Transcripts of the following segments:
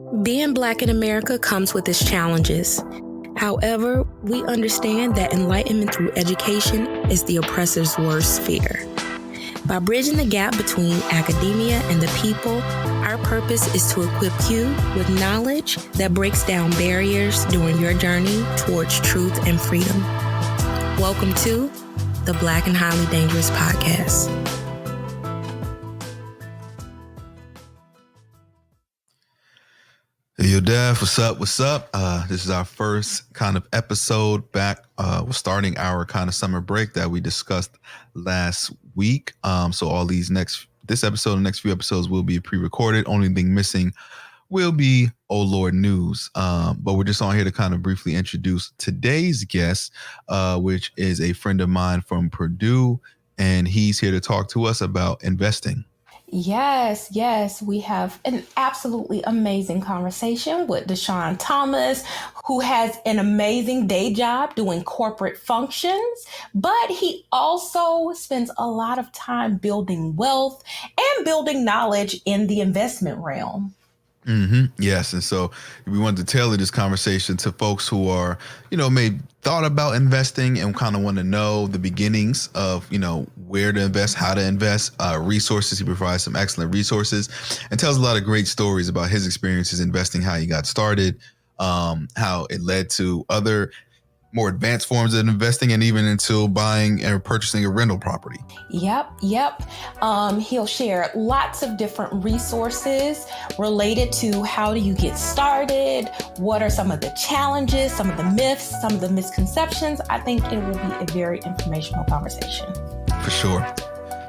Being Black in America comes with its challenges. However, we understand that enlightenment through education is the oppressor's worst fear. By bridging the gap between academia and the people, our purpose is to equip you with knowledge that breaks down barriers during your journey towards truth and freedom. Welcome to the Black and Highly Dangerous Podcast. Hey, yo, Daph, what's up? What's up? This is our first kind of episode back. We're starting our kind of summer break that we discussed last week. So all this episode and next few episodes will be pre-recorded. Only thing missing will be Oh Lord News. But we're just on here to kind of briefly introduce today's guest, which is a friend of mine from Purdue, and he's here to talk to us about investing. Yes. We have an absolutely amazing conversation with Dshawn Thomas, who has an amazing day job doing corporate functions, but he also spends a lot of time building wealth and building knowledge in the investment realm. Mm-hmm. Yes. And so we wanted to tailor this conversation to folks who are, maybe thought about investing and kind of want to know the beginnings of, where to invest, how to invest, resources. He provides some excellent resources and tells a lot of great stories about his experiences investing, how he got started, how it led to other more advanced forms of investing and even into buying or purchasing a rental property. Yep. He'll share lots of different resources related to how do you get started, what are some of the challenges, some of the myths, some of the misconceptions. I think it will be a very informational conversation. For sure.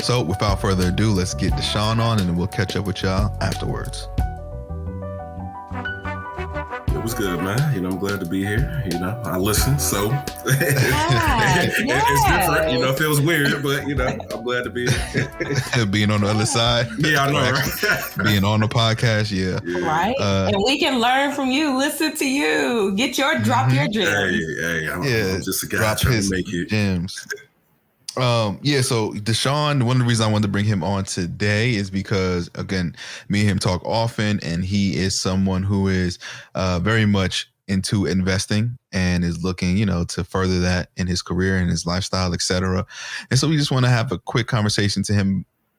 So without further ado, let's get Dshawn on and then we'll catch up with y'all afterwards. It was good, man. I'm glad to be here. I listen, so yes. It's different. It feels weird, but I'm glad to be here. Being on the other side. Yeah, I know, right? Being on the podcast, yeah. Right. And we can learn from you, listen to you, drop your gems. Hey, I'm just a guy trying to make it. Gems. So Dshawn, one of the reasons I wanted to bring him on today is because, again, me and him talk often, and he is someone who is very much into investing and is looking, to further that in his career and his lifestyle, etc. And so we just want to have a quick conversation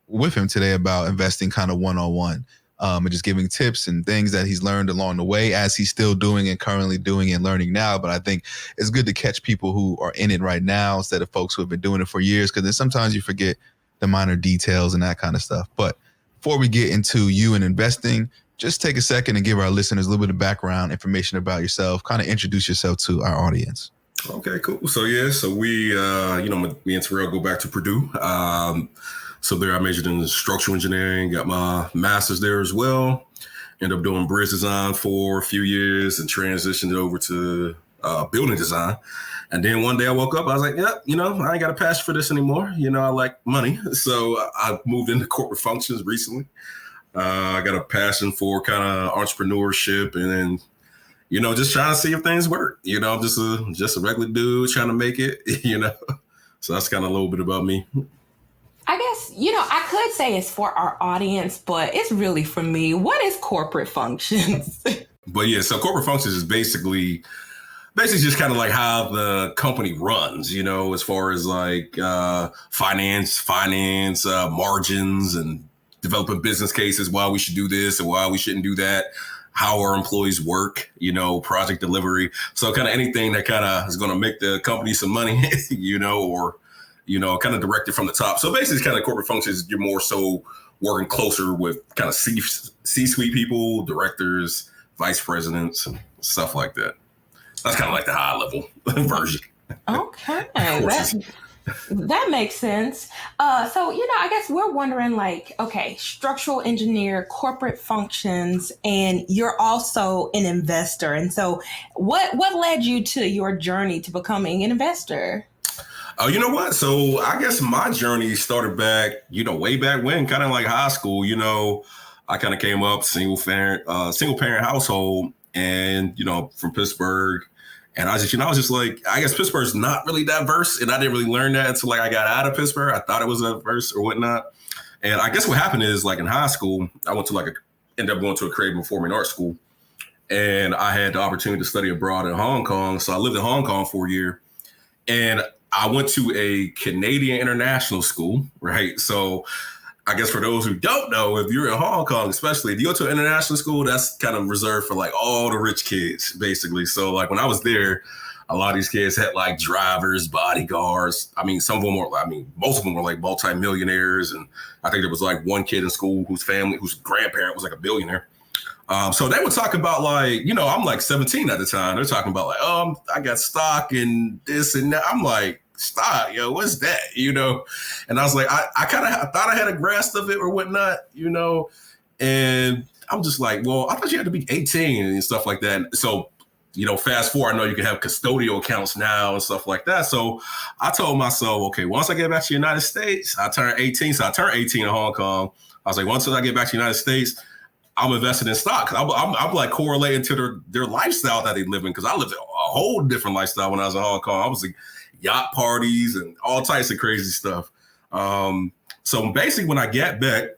with him today about investing kind of one-on-one. And just giving tips and things that he's learned along the way as he's still doing and currently doing and learning now. But I think it's good to catch people who are in it right now instead of folks who have been doing it for years, because then sometimes you forget the minor details and that kind of stuff. But before we get into you and investing, just take a second and give our listeners a little bit of background information about yourself, kind of introduce yourself to our audience. Okay, cool. So we, me and Tyrell go back to Purdue. So there I majored in structural engineering, got my master's there as well. Ended up doing bridge design for a few years and transitioned over to building design. And then one day I woke up, I was like, I ain't got a passion for this anymore. I like money. So I moved into corporate functions recently. I got a passion for kind of entrepreneurship and then, just trying to see if things work. I'm just a regular dude trying to make it, So that's kind of a little bit about me. I guess, I could say it's for our audience, but it's really for me. What is corporate functions? But so corporate functions is basically just kind of like how the company runs, as far as like finance, margins and developing business cases, why we should do this and why we shouldn't do that, how our employees work, project delivery. So kind of anything that kind of is going to make the company some money, or kind of directed from the top. So basically, it's kind of corporate functions. You're more so working closer with kind of C-suite people, directors, vice presidents, and stuff like that. That's kind of like the high level version. Okay. That makes sense. So, I guess we're wondering structural engineer, corporate functions, and you're also an investor. And so what led you to your journey to becoming an investor? Oh, you know what? So I guess my journey started back, way back when, kind of like high school. I kind of came up single parent household, and from Pittsburgh, and I was just like, I guess Pittsburgh's not really diverse, and I didn't really learn that until I got out of Pittsburgh. I thought it was diverse or whatnot, and I guess what happened is in high school, I ended up going to a creative performing arts school, and I had the opportunity to study abroad in Hong Kong. So I lived in Hong Kong for a year, and I went to a Canadian international school, right? So I guess for those who don't know, if you're in Hong Kong, especially if you go to an international school, that's kind of reserved for like all the rich kids, basically. So like when I was there, a lot of these kids had like drivers, bodyguards. I mean, some of them were, most of them were like multimillionaires. And I think there was like one kid in school whose grandparent was like a billionaire. So they would talk about like, I'm like 17 at the time. They're talking about like, I got stock and this and that. I'm like, stock, what's that? And I was like, I thought I had a grasp of it or whatnot, and I'm just like, well, I thought you had to be 18 and stuff like that. So, fast forward, I know you can have custodial accounts now and stuff like that. So I told myself, okay, once I get back to the United States, I turned 18. So I turned 18 in Hong Kong. I was like, once I get back to the United States, I'm invested in stock. I'm like correlating to their lifestyle that they live in, because I lived a whole different lifestyle when I was in Hong Kong. I was like yacht parties and all types of crazy stuff. So basically when I got back,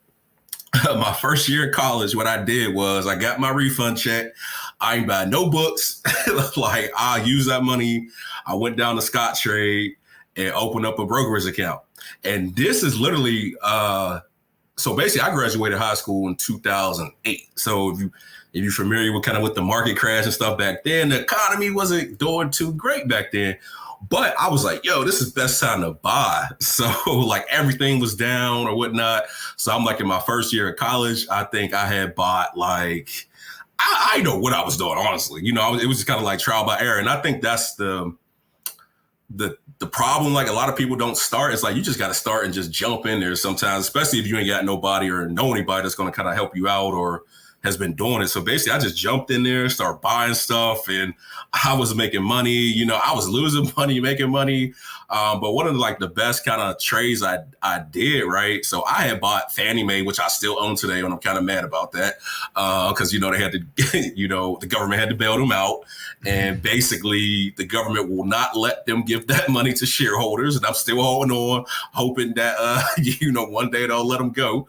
my first year in college, what I did was I got my refund check. I ain't buy no books. Like I used that money. I went down to Scott Trade and opened up a brokerage account. And this is literally, so basically I graduated high school in 2008. So if you're familiar with the market crash and stuff back then, the economy wasn't doing too great back then. But I was like, this is the best time to buy. So like everything was down or whatnot. So I'm like in my first year of college, I think I had bought like, I know what I was doing, honestly. It was just kind of like trial by error. And I think that's the problem. Like a lot of people don't start. It's like, you just got to start and just jump in there sometimes, especially if you ain't got nobody or know anybody that's going to kind of help you out or has been doing it. So basically I just jumped in there, started buying stuff, and I was making money. I was losing money, making money. But one of the best kind of trades I did, right? So I had bought Fannie Mae, which I still own today, and I'm kind of mad about that. Cause they had to, the government had to bail them out. And basically the government will not let them give that money to shareholders. And I'm still holding on, hoping that, one day they'll let them go.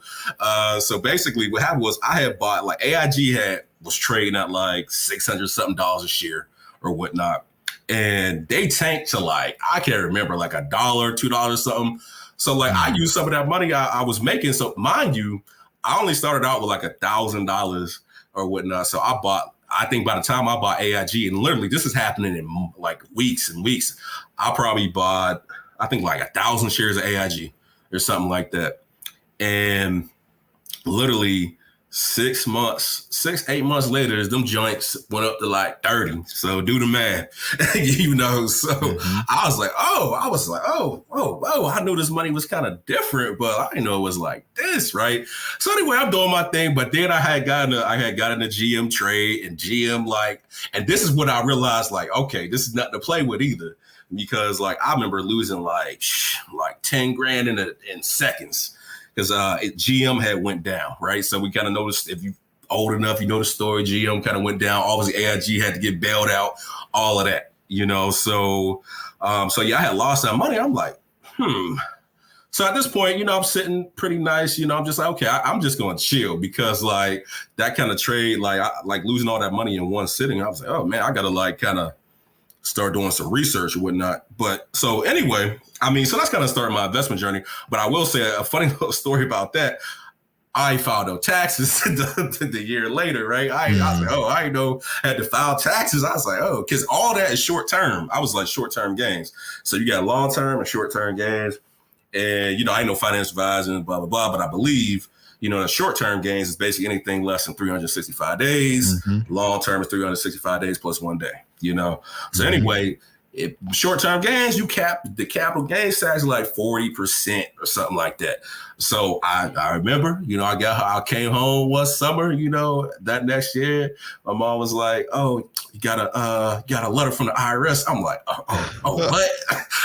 So basically what happened was I had bought like AIG was trading at like $600 something a share or whatnot. And they tanked to like, I can't remember, like $1, $2 something. So like I used some of that money I was making. So mind you, I only started out with like $1,000 or whatnot. So I think by the time I bought AIG, and literally this is happening in like weeks and weeks, I probably bought, I think like 1,000 shares of AIG or something like that. And literally 8 months later, them joints went up to like 30. So do the math, So I was like, I knew this money was kind of different, but I didn't know it was like this, right? So anyway, I'm doing my thing, but then I had gotten a GM trade, and GM and this is what I realized, like, okay, this is nothing to play with either, because like I remember losing like 10 grand in seconds. Because GM had went down, right? So we kind of noticed, if you old enough, you know the story, GM kind of went down. Obviously, AIG had to get bailed out, all of that, So yeah, I had lost that money. I'm like, So at this point, I'm sitting pretty nice. I'm just like, okay, I'm just going to chill, because like that kind of trade, like losing all that money in one sitting, I was like, oh man, I got to like kind of start doing some research or whatnot. But so anyway, so that's kind of started my investment journey. But I will say a funny little story about that. I filed no taxes the year later, right? I was like, I didn't know I had to file taxes. I was like, because all that is short term. I was like short-term gains. So you got long-term and short-term gains. And, I ain't no financial advisor and blah, blah, blah. But I believe, the short-term gains is basically anything less than 365 days. Long-term is 365 days plus 1 day, So anyway, if short-term gains, the capital gains tax is like 40% or something like that. So I remember, I came home one summer, that next year, my mom was like, oh, you got a letter from the IRS. I'm like, what?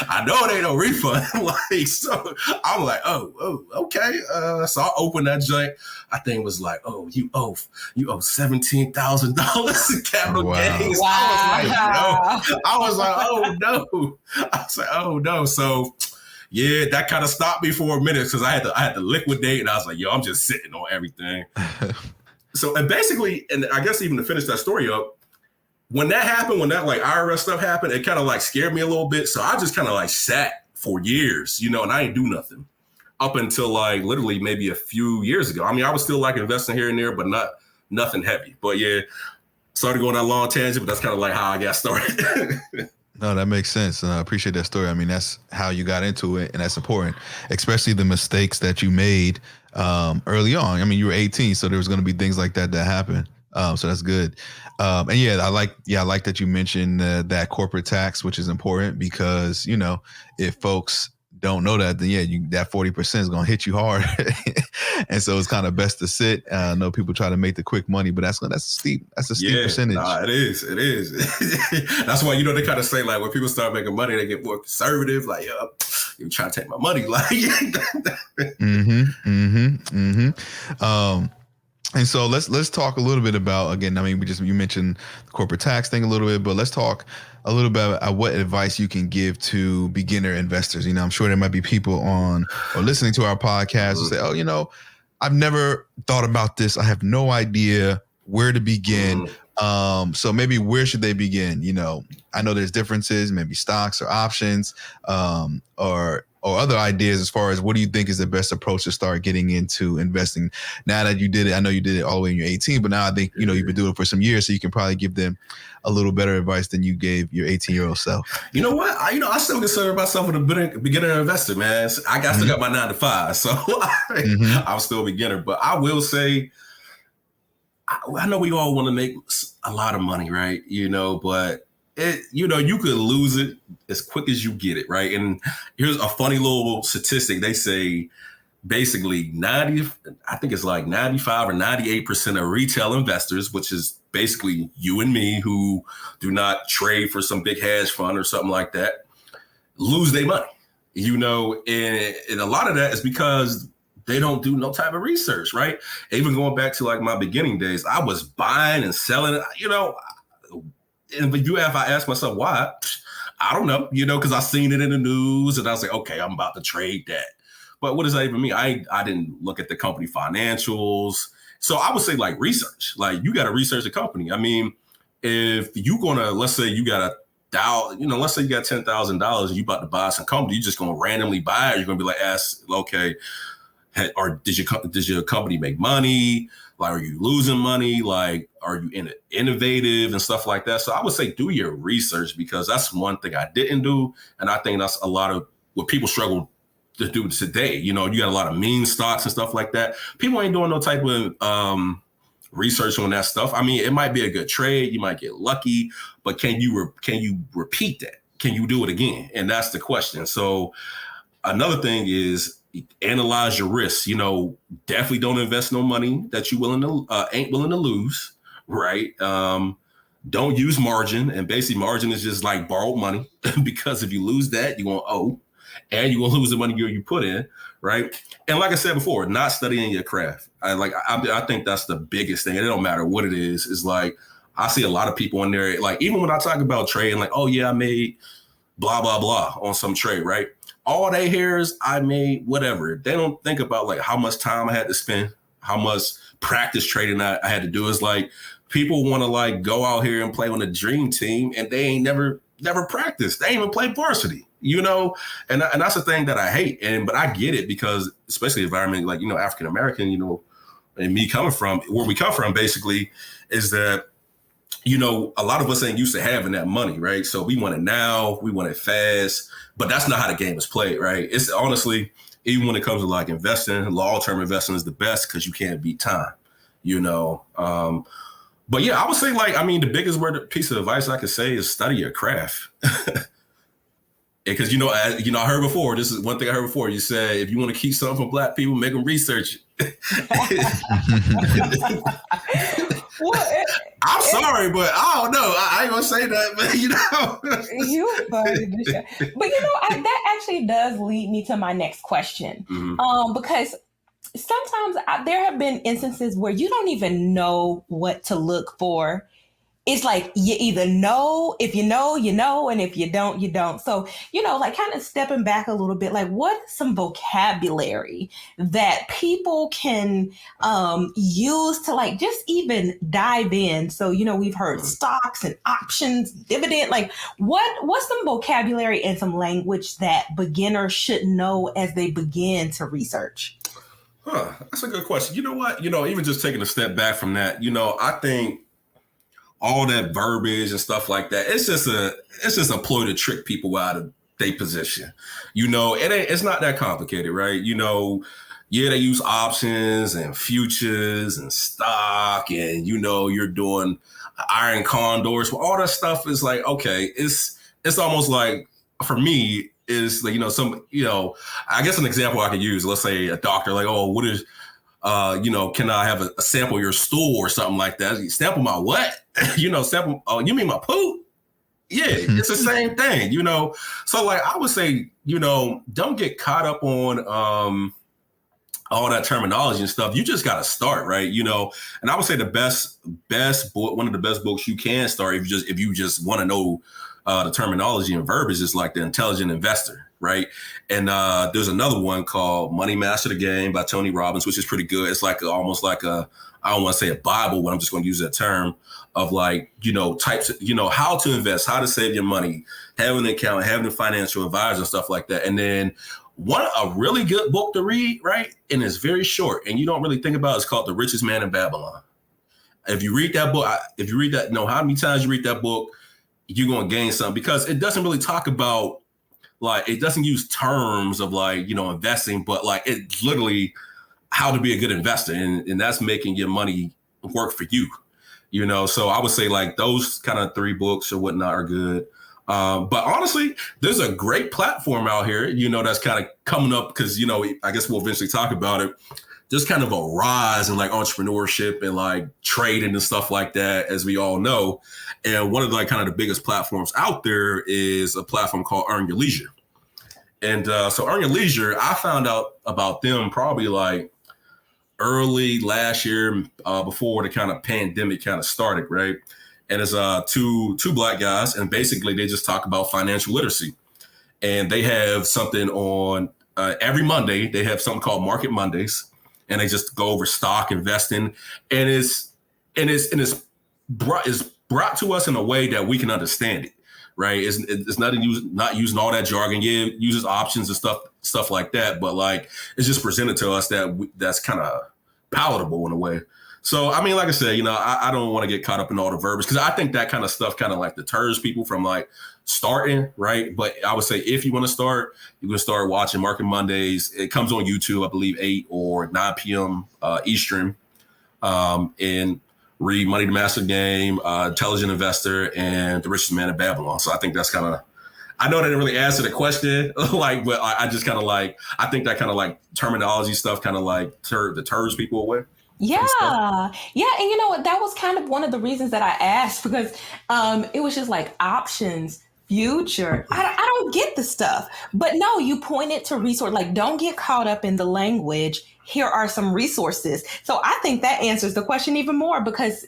I know it ain't no refund. So I'm like, okay. So I opened that joint. I think it was like, you owe $17,000 in capital gains. Wow. I was like, oh no. So yeah, that kind of stopped me for a minute, because I had to liquidate, and I was like, I'm just sitting on everything. and basically, and I guess even to finish that story up, when that happened, when that like IRS stuff happened, it kind of like scared me a little bit. So I just kind of like sat for years, you know, and I ain't do nothing up until like literally maybe a few years ago. I mean, I was still like investing here and there, but nothing heavy. But yeah, started going on a long tangent, but that's kind of like how I got started. No, that makes sense. And I appreciate that story. I mean, that's how you got into it, and that's important, especially the mistakes that you made early on. I mean, you were 18, so there was going to be things like that happen. So that's good. And yeah, I like that you mentioned that corporate tax, which is important because, you know, if folks don't know that, then yeah, that 40% is going to hit you hard. And so it's kind of best to sit. I know people try to make the quick money, but that's a steep percentage. Nah, it is. That's why, you know, they kind of say like when people start making money, they get more conservative. Like, yo, you trying to take my money. Like, and so let's talk a little bit about, again, I mean, you mentioned the corporate tax thing a little bit, but let's talk a little bit about what advice you can give to beginner investors. You know, I'm sure there might be people on or listening to our podcast who say, oh, you know, I've never thought about this. I have no idea where to begin. So maybe where should they begin? You know, I know there's differences, maybe stocks or options, or other ideas as far as what do you think is the best approach to start getting into investing? Now that you did it, I know you did it all the way when you're 18, but now I think, you know, you've been doing it for some years, so you can probably give them a little better advice than you gave your 18-year-old self. You know what? I still consider myself a beginner investor, man. Still got my 9 to 5, so I'm still a beginner. But I will say, I know we all want to make a lot of money, right? You know, but you could lose it as quick as you get it, right? And here's a funny little statistic. They say basically 95 or 98% of retail investors, which is basically you and me who do not trade for some big hedge fund or something like that, lose their money, you know, and a lot of that is because they don't do no type of research, right? Even going back to like my beginning days, I was buying and selling, you know, and if I ask myself why, I don't know, you know, because I seen it in the news and I was like, okay, I'm about to trade that. But what does that even mean? I didn't look at the company financials. So I would say like research, like you got to research the company. I mean, if you let's say you got let's say you got $10,000 and you about to buy some company, you just going to randomly buy it. You're going to be like, okay, or does your company make money? Like, are you losing money? Like, are you innovative and stuff like that? So I would say do your research, because that's one thing I didn't do. And I think that's a lot of what people struggle to do today. You know, you got a lot of meme stocks and stuff like that. People ain't doing no type of research on that stuff. I mean, it might be a good trade. You might get lucky, but can you repeat that? Can you do it again? And that's the question. So another thing is, analyze your risks. You know, definitely don't invest no money that you ain't willing to lose, right? Don't use margin, and basically margin is just like borrowed money because if you lose that, you're gonna owe, and you're gonna lose the money you put in, right? And like I said before, not studying your craft. I think that's the biggest thing. And it don't matter what it is. It's like I see a lot of people in there, like even when I talk about trading, like, oh yeah, I made blah blah blah on some trade, right? All they hear is I made whatever. They don't think about like how much time I had to spend, how much practice trading I had to do. It's like people want to like go out here and play on a dream team and they ain't never practiced. They ain't even play varsity, you know? And that's the thing that I hate. But I get it, because especially environment like, you know, African-American, you know, and me coming from where we come from basically is that, you know, a lot of us ain't used to having that money, right? So we want it now, we want it fast, but that's not how the game is played, right? It's honestly, even when it comes to like investing, long-term investing is the best because you can't beat time, you know? But yeah, I would say like, I mean, the biggest piece of advice I could say is study your craft. Because, you know, I heard before, this is one thing I heard before, you said, if you want to keep something from Black people, make them research it. I'm sorry, but I don't know. I ain't gonna say that, but you know. But you know, that actually does lead me to my next question. Because sometimes there have been instances where you don't even know what to look for it's like you either know, if you know, you know, and if you don't, you don't. So, like kind of stepping back a little bit, like what is some vocabulary that people can use to like just even dive in? So, we've heard stocks and options, dividend, like what's some vocabulary and some language that beginners should know as they begin to research? That's a good question. You know what? Even just taking a step back from that, I think all that verbiage and stuff like that, it's just a ploy to trick people out of their position. It's not that complicated, right? They use options and futures and stock, and you're doing iron condors. Well, all that stuff is like, okay, it's almost like, for me, is like, I guess an example I could use, let's say a doctor, like, oh, what is can I have a sample of your stool or something like that? Sample my what? Sample, oh, you mean my poop? Yeah, it's the same thing, So like I would say, don't get caught up on all that terminology and stuff. You just got to start, right? And I would say the best book, one of the best books you can start if you just want to know the terminology and verbiage is like The Intelligent Investor, right? And there's another one called Money Master the Game by Tony Robbins, which is pretty good. It's like almost like I don't want to say a Bible, but I'm just going to use that term of like, types of, how to invest, how to save your money, having an account, having a financial advisor and stuff like that. And then a really good book to read, right? And it's very short and you don't really think about it. It's called The Richest Man in Babylon. If you read that book, how many times you read that book, you're going to gain something, because it doesn't really talk about, like, it doesn't use terms of like, investing, but like it's literally how to be a good investor. And that's making your money work for you, So I would say like those kind of 3 books or whatnot are good. But honestly, there's a great platform out here, that's kind of coming up because, I guess we'll eventually talk about it. Just kind of a rise in like entrepreneurship and like trading and stuff like that, as we all know. And one of the like kind of the biggest platforms out there is a platform called Earn Your Leisure. And so Earn Your Leisure, I found out about them probably like early last year, before the kind of pandemic kind of started, right? And it's two Black guys, and basically they just talk about financial literacy. And they have something on every Monday. They have something called Market Mondays. And they just go over stock investing, and it's brought to us in a way that we can understand it, right? It's not using all that jargon. Yeah, it uses options and stuff like that, but like it's just presented to us that's kind of palatable in a way. So I mean, like I said, I don't want to get caught up in all the verbiage, because I think that kind of stuff kind of like deters people from like starting, right? But I would say if you want to start, you can start watching Market Mondays. It comes on YouTube, I believe 8 or 9 p.m. Eastern, and read Money to Master Game, Intelligent Investor, and The Richest Man in Babylon. So I think that's kind of, I know that didn't really answer the question, like, but I just kind of like, I think that kind of like terminology stuff kind of like deters people away. Yeah. And you know what? That was kind of one of the reasons that I asked, because it was just like options, future. I don't get the stuff. But no, you pointed to resource, like don't get caught up in the language. Here are some resources. So I think that answers the question even more, because,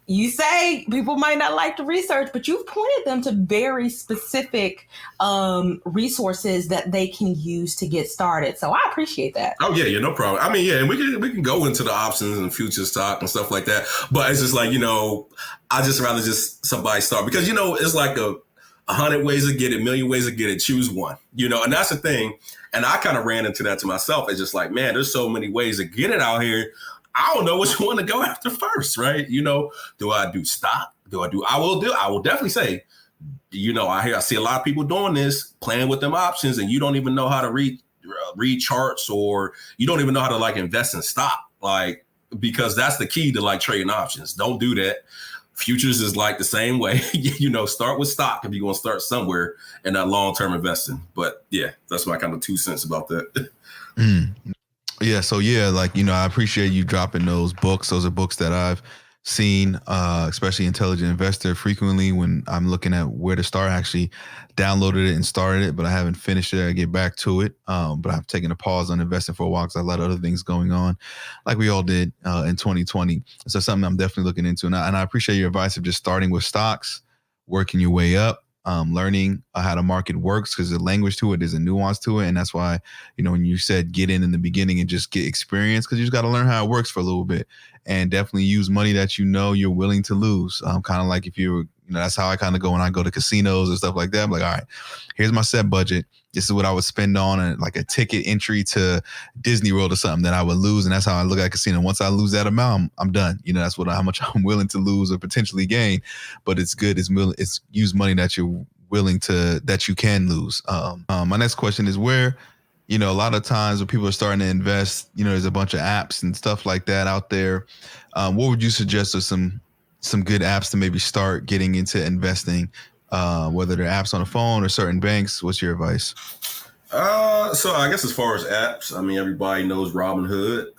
you say people might not like to research, but you've pointed them to very specific resources that they can use to get started. So I appreciate that. Oh, yeah, no problem. I mean, yeah, and we can go into the options and future stock and stuff like that. But it's just like, I just rather just somebody start, because, it's like 100 ways to get it, 1,000,000 ways to get it. Choose one, and that's the thing. And I kind of ran into that to myself. It's just like, man, there's so many ways to get it out here. I don't know which one to go after first, right? Do I do stock? I will definitely say, I see a lot of people doing this, playing with them options, and you don't even know how to read charts, or you don't even know how to like invest in stock, like, because that's the key to like trading options. Don't do that. Futures is like the same way, start with stock if you're going to start somewhere in that long-term investing. But yeah, that's my kind of 2 cents about that. Yeah. So yeah, like, I appreciate you dropping those books. Those are books that I've seen, especially Intelligent Investor, frequently when I'm looking at where to start. I actually downloaded it and started it, but I haven't finished it. I get back to it. But I've taken a pause on investing for a while because I have a lot of other things going on, like we all did in 2020. So something I'm definitely looking into. And I appreciate your advice of just starting with stocks, working your way up. Learning how the market works, because there's a language to it, there's a nuance to it. And that's why, when you said get in the beginning and just get experience, because you just got to learn how it works for a little bit, and definitely use money that you're willing to lose. Kind of like if you're, that's how I kind of go when I go to casinos and stuff like that. I'm like, all right, here's my set budget. This is what I would spend on like a ticket entry to Disney World or something that I would lose. And that's how I look at casino. Once I lose that amount, I'm done. That's how much I'm willing to lose or potentially gain. But it's good. It's use money that you're willing to, that you can lose. My next question is where, a lot of times when people are starting to invest, there's a bunch of apps and stuff like that out there. What would you suggest are some good apps to maybe start getting into investing? Whether they're apps on the phone or certain banks, what's your advice? So I guess as far as apps, I mean, everybody knows Robinhood.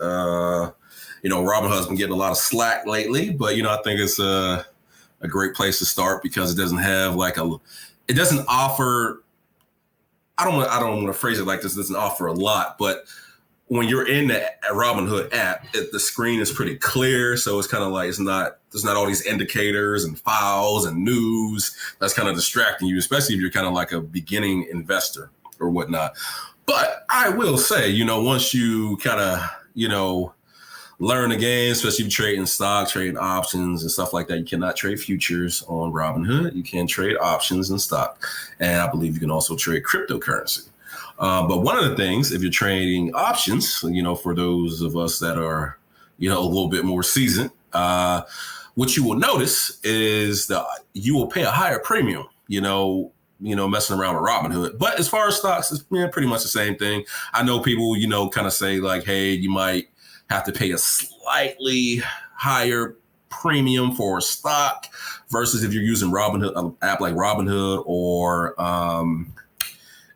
Robinhood's been getting a lot of slack lately, but I think it's a great place to start because it doesn't have it doesn't offer. I don't want to phrase it like this. It doesn't offer a lot, but when you're in the Robinhood app, the screen is pretty clear. So it's kind of like, there's not all these indicators and files and news that's kind of distracting you, especially if you're kind of like a beginning investor or whatnot. But I will say, once you kind of, learn the game, especially if you're trading stock, trading options and stuff like that, you cannot trade futures on Robinhood. You can trade options and stock. And I believe you can also trade cryptocurrency. But one of the things, if you're trading options, for those of us that are, a little bit more seasoned, what you will notice is that you will pay a higher premium, messing around with Robinhood. But as far as stocks, it's pretty much the same thing. I know people, kind of say like, hey, you might have to pay a slightly higher premium for a stock versus if you're using Robinhood, an app like Robinhood or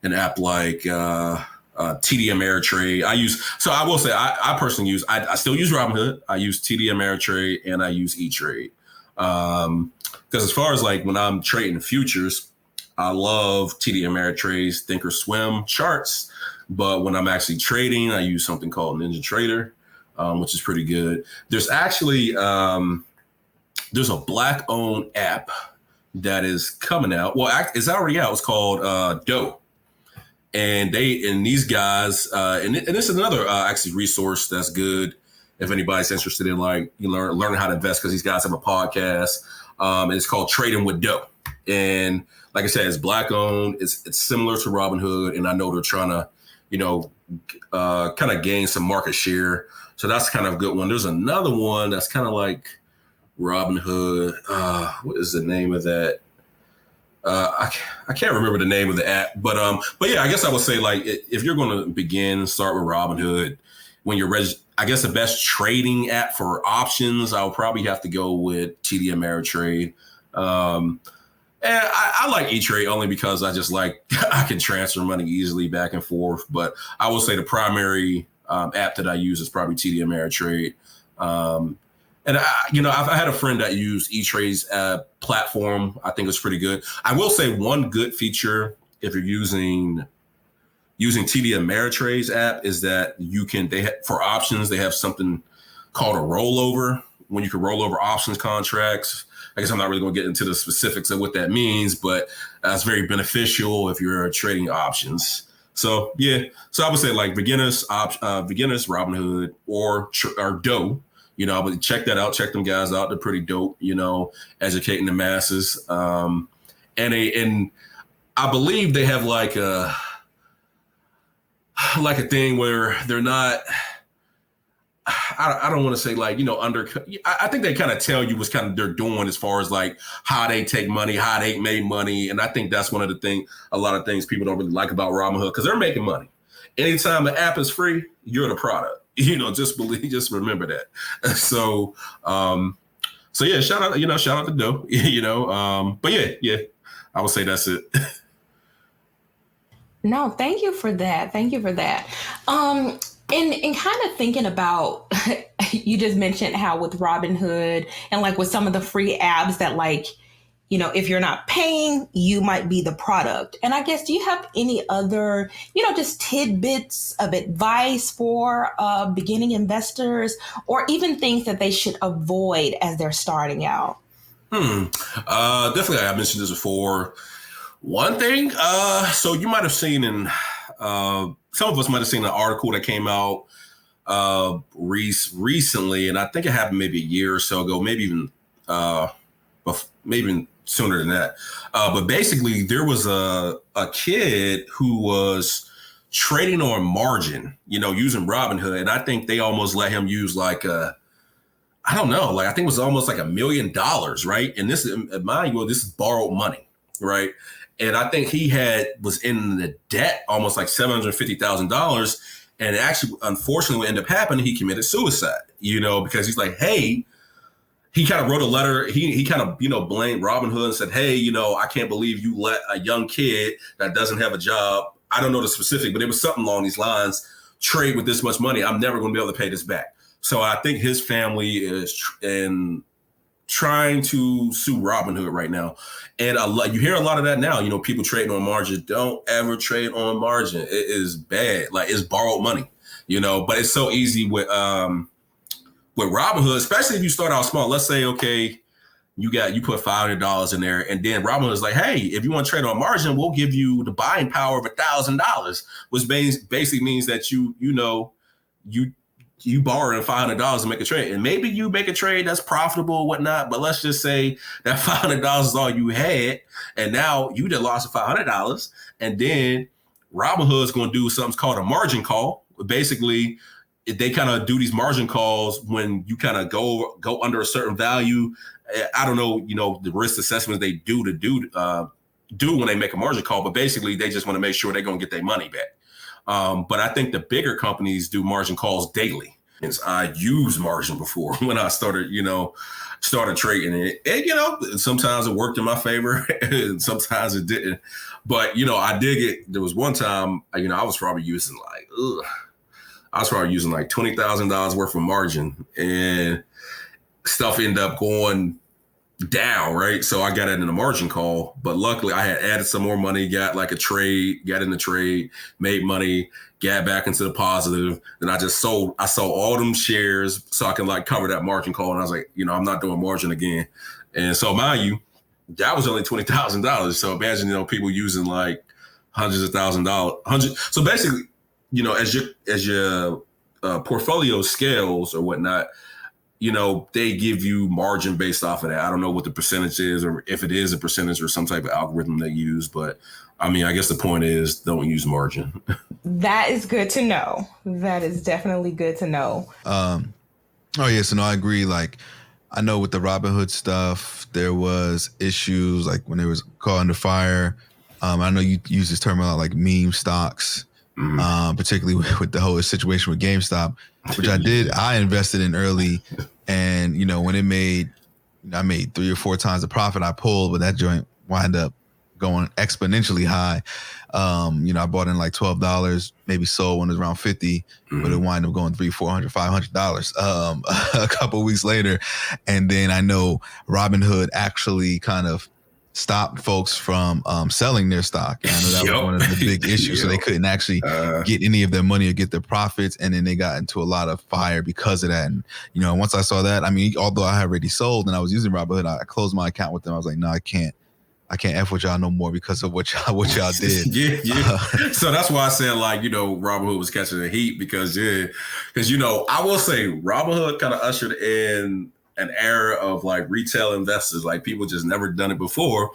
an app like TD Ameritrade. I will say I personally I still use Robinhood. I use TD Ameritrade and I use E-Trade. Because as far as like when I'm trading futures, I love TD Ameritrade's Thinkorswim charts. But when I'm actually trading, I use something called Ninja Trader, which is pretty good. There's actually there's a Black-owned app that is coming out. Well, it's already out. It's called Doe. And these guys, and this is another actually resource that's good if anybody's interested in learning how to invest, because these guys have a podcast. And it's called Trading with Doe. And like I said, it's Black owned. It's similar to Robinhood, and I know they're trying to, kind of gain some market share. So that's kind of a good one. There's another one that's kind of like Robinhood. What is the name of that? I can't remember the name of the app, but yeah, I guess I would say like if you're going to start with Robinhood, when you're I guess the best trading app for options, I'll probably have to go with TD Ameritrade. And I like E-Trade only because I just like I can transfer money easily back and forth. But I will say the primary app that I use is probably TD Ameritrade. And I've had a friend that used E-Trade's platform. I think it's pretty good. I will say one good feature if you're using TD Ameritrade's app is that for options, they have something called a rollover, when you can roll over options contracts. I guess I'm not really going to get into the specifics of what that means, but it's very beneficial if you're trading options. So yeah, so I would say like beginners, Robinhood or Doe. I would check that out. Check them guys out. They're pretty dope. Educating the masses. And I believe they have like a thing where they're not. I don't want to say like undercut. I think they kind of tell you what's kind of they're doing as far as like how they take money, how they made money, and I think that's one of the things. A lot of things people don't really like about Robinhood because they're making money. Anytime an app is free, you're the product. Just remember that. So yeah, shout out to Doe. But yeah, I would say that's it. No, thank you for that. And kind of thinking about, you just mentioned how with Robinhood and like with some of the free apps that like, you know, if you're not paying, you might be the product. And I guess, do you have any other, you know, just tidbits of advice for beginning investors, or even things that they should avoid as they're starting out? Definitely, I mentioned this before. One thing, so you might have seen some of us might have seen an article that came out recently, and I think it happened maybe a year or so ago, maybe even sooner than that. But basically, there was a kid who was trading on margin, you know, using Robinhood, and I think they almost let him use like I don't know, like I think it was almost like $1 million, right? And this, mind you, this is borrowed money, right? And I think he was in the debt almost like $750,000. And actually, unfortunately, what ended up happening, he committed suicide, you know, because he's like, hey, he kind of wrote a letter. He kind of, you know, blamed Robinhood and said, hey, you know, I can't believe you let a young kid that doesn't have a job, I don't know the specific, but it was something along these lines, trade with this much money. I'm never going to be able to pay this back. So I think his family is trying to sue Robinhood right now. And you hear a lot of that now, you know, people trading on margin. Don't ever trade on margin. It is bad. Like, it's borrowed money, you know, but it's so easy with Robinhood, especially if you start out small. Let's say, okay, you put $500 in there, and then Robinhood's like, hey, if you want to trade on margin, we'll give you the buying power of $1,000, which basically means that you borrowing $500 to make a trade, and maybe you make a trade that's profitable or whatnot. But let's just say that $500 is all you had, and now you just lost $500. And then Robinhood's going to do something called a margin call. Basically, they kind of do these margin calls when you kind of go under a certain value. I don't know, you know, the risk assessments they do when they make a margin call, but basically they just want to make sure they're going to get their money back. But I think the bigger companies do margin calls daily. And I used margin before when I started trading it. And, you know, sometimes it worked in my favor and sometimes it didn't. But, you know, I did get, there was one time, you know, I was probably using like $20,000 worth of margin, and stuff ended up going down, right? So I got it in a margin call, but luckily I had added some more money, got in the trade, made money, got back into the positive. Then I sold all them shares so I can like cover that margin call. And I was like, you know, I'm not doing margin again. And so mind you, that was only $20,000. So imagine, you know, people using like hundreds of $1,000s. So basically, you know, as your portfolio scales or whatnot, you know, they give you margin based off of that. I don't know what the percentage is, or if it is a percentage or some type of algorithm they use. But I mean, I guess the point is, don't use margin. That is good to know. That is definitely good to know. Oh, yes. No, I agree. Like, I know with the Robinhood stuff, there was issues like when it was caught under fire. I know you use this term a lot, like meme stocks. Particularly with the whole situation with GameStop, which I did. I invested in early, and you know, when I made 3 or 4 times the profit I pulled, but that joint wind up going exponentially high. You know, I bought in like $12, maybe sold when it was around 50, but it wind up going $300, $400, $500 a couple of weeks later. And then I know Robinhood actually kind of stopped folks from selling their stock. And I know that was one of the big issues. So they couldn't actually get any of their money or get their profits. And then they got into a lot of fire because of that. And, you know, once I saw that, I mean, although I had already sold and I was using Robinhood, I closed my account with them. I was like, no, I can't F with y'all no more because of what y'all did. Yeah. So that's why I said, like, you know, Robinhood was catching the heat because, you know, I will say Robinhood kind of ushered in an era of like retail investors, like people just never done it before.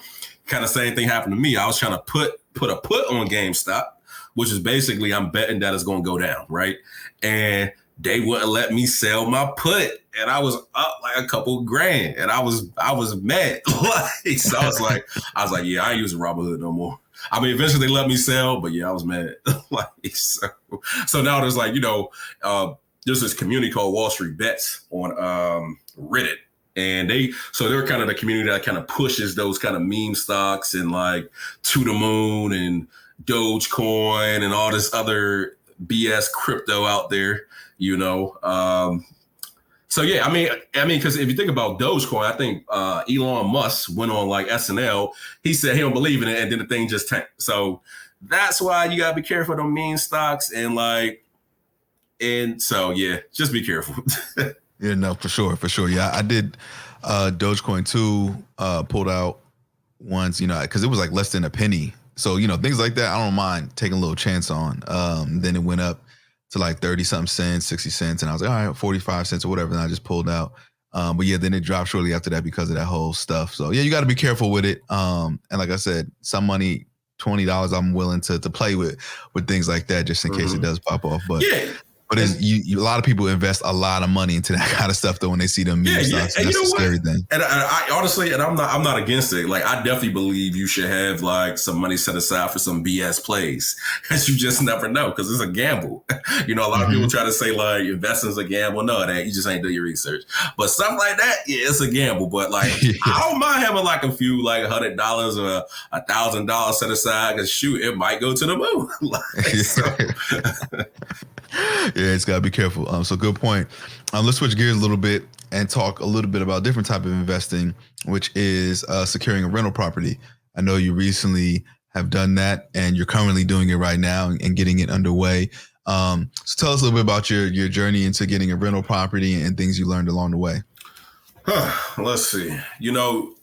Kind of same thing happened to me. I was trying to put a put on GameStop, which is basically I'm betting that it's going to go down, right? And they wouldn't let me sell my put, and I was up like a couple grand, and I was mad. So I was like, yeah, I ain't using Robinhood no more. I mean, eventually they let me sell, but yeah, I was mad. So now there's like, you know, there's this community called Wall Street Bets on Reddit. And they're kind of the community that kind of pushes those kind of meme stocks and like To the Moon and Dogecoin and all this other BS crypto out there, you know. So yeah, I mean, because if you think about Dogecoin, I think Elon Musk went on like SNL. He said he don't believe in it, and then the thing just tanked. So that's why you gotta be careful of meme stocks and so yeah, just be careful. Yeah, no, for sure. Yeah, I did Dogecoin too. Pulled out once, you know, because it was like less than a penny. So you know, things like that, I don't mind taking a little chance on. Then it went up to like 30 something cents, 60 cents. And I was like, all right, 45 cents or whatever. And I just pulled out. But yeah, then it dropped shortly after that because of that whole stuff. So yeah, you got to be careful with it. And like I said, some money, $20, I'm willing to play with things like that just in case it does pop off. But yeah. But a lot of people invest a lot of money into that kind of stuff though when they see them meme stocks. And that's the scary thing. And I honestly, and I'm not against it. Like I definitely believe you should have like some money set aside for some BS plays, because you just never know, because it's a gamble. You know, a lot of people try to say like investing's a gamble. No, it ain't. You just ain't do your research. But stuff like that, yeah, it's a gamble. But like I don't mind having like a few like $100 or $1,000 set aside, because shoot, it might go to the moon. Yeah, it's got to be careful. So good point. Let's switch gears a little bit and talk a little bit about a different type of investing, which is securing a rental property. I know you recently have done that and you're currently doing it right now and getting it underway. So tell us a little bit about your journey into getting a rental property and things you learned along the way. Let's see. You know,